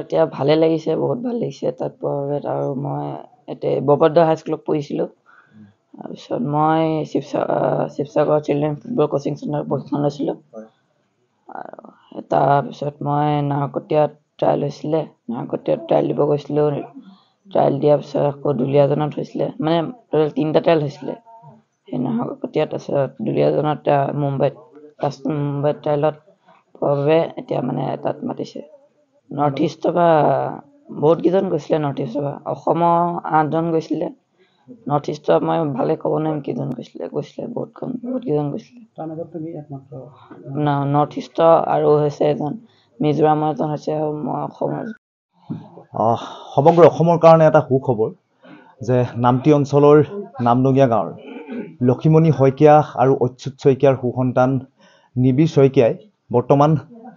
এতিয়া ভালে লাগিছে, বহুত ভাল লাগিছে তাত পোৱাৰ বাবে। আৰু মই এতিয়া বৰপাত্ৰ হাইস্কুলত পঢ়িছিলোঁ। তাৰপিছত মই শিৱসাগৰ চিলড্ৰেন ফুটবল কোচিং চেণ্টাৰত প্ৰশিক্ষণ লৈছিলোঁ। আৰু তাৰপিছত মই নাহৰকটীয়াত ট্ৰায়েল হৈছিলে, নাহৰকটীয়াত ট্ৰায়েল দিব গৈছিলোঁ। ট্ৰায়েল দিয়াৰ পিছত আকৌ দুলীয়াজনত হৈছিলে, মানে টোটেল 3টা ট্ৰায়েল হৈছিলে। সেই নাহৰকটীয়াত তাৰপিছত দুলীয়াজনত মুম্বাইত ট্ৰায়েলত পোৱাৰ বাবে এতিয়া মানে তাত মাতিছে। নৰ্থ ইষ্টৰ পৰা বহুত কেইজন গৈছিলে, নৰ্থ ইষ্টৰ পৰা অসমৰ 8জন গৈছিলে। নৰ্থ ইষ্টৰ মই ভালে ক'ব নোৱাৰিম কেইজন গৈছিলে বহুত কেইজন গৈছিলে। নৰ্থ ইষ্টৰ আৰু হৈছে এজন, মিজোৰামৰ এজন হৈছে, আৰু মই অসমৰ। সমগ্ৰ অসমৰ কাৰণে এটা সুখবৰ যে নামটি অঞ্চলৰ নামডঙীয়া গাঁৱৰ লক্ষীমণি শইকীয়া আৰু অচ্যুত শইকীয়াৰ সুসন্তান নিবিড় শইকীয়াই বৰ্তমান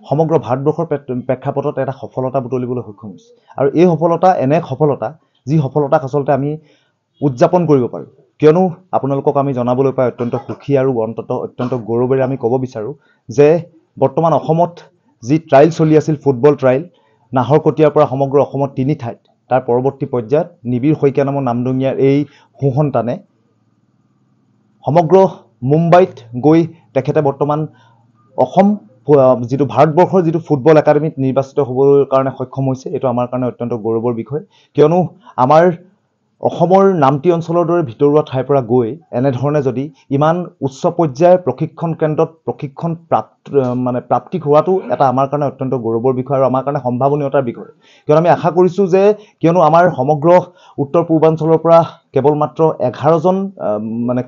সমগ্ৰ ভাৰতবৰ্ষৰ প্ৰেক্ষাপটত এটা সফলতা বুটলিবলৈ সক্ষম হৈছে। আৰু এই সফলতা এনে এক সফলতা যি সফলতাক আচলতে আমি উদযাপন কৰিব পাৰোঁ, কিয়নো আপোনালোকক আমি জনাবলৈ পাই অত্যন্ত সুখী আৰু অত্যন্ত গৌৰৱেৰে আমি ক'ব বিচাৰোঁ যে বৰ্তমান অসমত যি ট্ৰায়েল চলি আছিল, ফুটবল ট্ৰায়েল, নাহৰকটীয়াৰ পৰা সমগ্ৰ অসমত 3 ঠাইত, তাৰ পৰৱৰ্তী পৰ্যায়ত নিবিড় শইকীয়া নামৰ নামডঙীয়াৰ এই সুসন্তানে সমগ্ৰ মুম্বাইত গৈ তেখেতে বৰ্তমান অসম যিটো ভাৰতবৰ্ষৰ যিটো ফুটবল একাডেমীত নিৰ্বাচিত হ'বৰ কাৰণে সক্ষম হৈছে। এইটো আমাৰ কাৰণে অত্যন্ত গৌৰৱৰ বিষয়, কিয়নো আমাৰ অসমৰ নামটি অঞ্চলৰ দৰে ভিতৰুৱা ঠাইৰ পৰা গৈ এনেধৰণে যদি ইমান উচ্চ পৰ্যায়ৰ প্ৰশিক্ষণ কেন্দ্ৰত প্ৰশিক্ষণ প্ৰাপ্তি হোৱাটো এটা আমাৰ কাৰণে অত্যন্ত গৌৰৱৰ বিষয় আৰু আমাৰ কাৰণে সম্ভাৱনীয়তাৰ বিষয়। কিয়নো আমি আশা কৰিছোঁ যে কিয়নো আমাৰ সমগ্ৰ উত্তৰ পূৰ্বাঞ্চলৰ পৰা কেৱল মাত্ৰ 11জন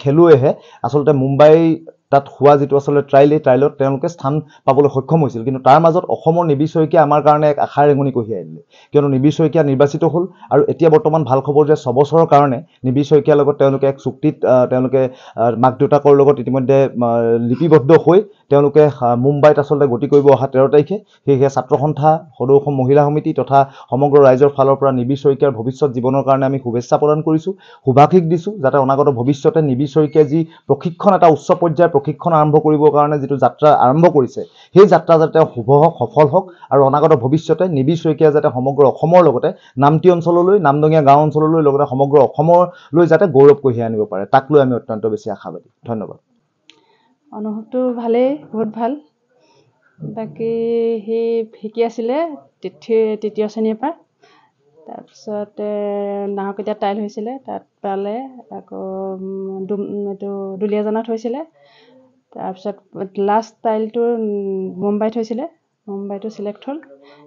খেলুৱৈহে আচলতে মুম্বাই তাত হোৱা যিটো আচলতে ট্ৰায়েল, এই ট্ৰায়েলত তেওঁলোকে স্থান পাবলৈ সক্ষম হৈছিল। কিন্তু তাৰ মাজত অসমৰ নিবিড় শইকীয়া আমাৰ কাৰণে এক আশাৰ ৰেঙনি কঢ়িয়াই দিলে, কিয়নো নিবিড় শইকীয়া নিৰ্বাচিত হ'ল। আৰু এতিয়া বৰ্তমান ভাল খবৰ যে 6 বছৰৰ কাৰণে নিবিড় শইকীয়াৰ লগত তেওঁলোকে এক চুক্তিত তেওঁলোকে মাক দেউতাকৰ লগত ইতিমধ্যে লিপিবদ্ধ হৈ তেওঁলোকে মুম্বাইত আচলতে গতি কৰিব অহা 13 তাৰিখে। সেয়েহে ছাত্ৰ সন্থা, সদৌ অসম মহিলা সমিতি তথা সমগ্ৰ ৰাইজৰ ফালৰ পৰা নিবিড় শইকীয়াৰ ভৱিষ্যত জীৱনৰ কাৰণে আমি শুভেচ্ছা প্ৰদান কৰিছোঁ, শুভাশীষ দিছোঁ, যাতে অনাগত ভৱিষ্যতে নিবিড় শইকীয়াই যি প্ৰশিক্ষণ, এটা উচ্চ পৰ্যায়ৰ প্ৰশিক্ষণ আৰম্ভ কৰিবৰ কাৰণে যিটো যাত্ৰা আৰম্ভ কৰিছে, সেই যাত্ৰা যাতে শুভ হওক, সফল হওক, আৰু অনাগত ভৱিষ্যতে নিবিড় শইকীয়া যাতে সমগ্ৰ অসমৰ লগতে নামটি অঞ্চললৈ, নামডঙীয়া গাঁও অঞ্চললৈ, লগতে সমগ্ৰ অসমলৈ যাতে গৌৰৱ কঢ়িয়াই আনিব পাৰে, তাক লৈ আমি অত্যন্ত বেছি আশাবাদী। ধন্যবাদ। অনুভৱটো ভালেই, বহুত ভাল। বাকী সি শিকি আছিলে তৃতীয় শ্ৰেণীৰ পৰা, তাৰপিছত নাহৰকটীয়াত ট্ৰায়েল হৈছিলে, তাত পালে। আকৌ এইটো দুলীয়াজানত হৈছিলে। তাৰপিছত লাষ্ট ট্ৰায়েলটো মুম্বাইত হৈছিলে, মুম্বাইটো চিলেক্ট হ'ল।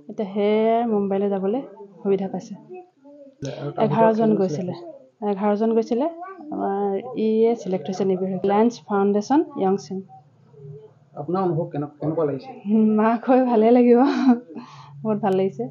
এতিয়া সেয়ে মুম্বাইলৈ যাবলৈ সুবিধা পাইছে। 11জন গৈছিলে। আমাৰ চিলেক্ট হৈছে নিবিড় লায়েন্স ফাউণ্ডেশ্যন য়ংচিং। আপোনাৰ অনুভৱ কেনেকুৱা লাগিছে? মাক হৈ ভালে লাগিব, বহুত ভাল লাগিছে।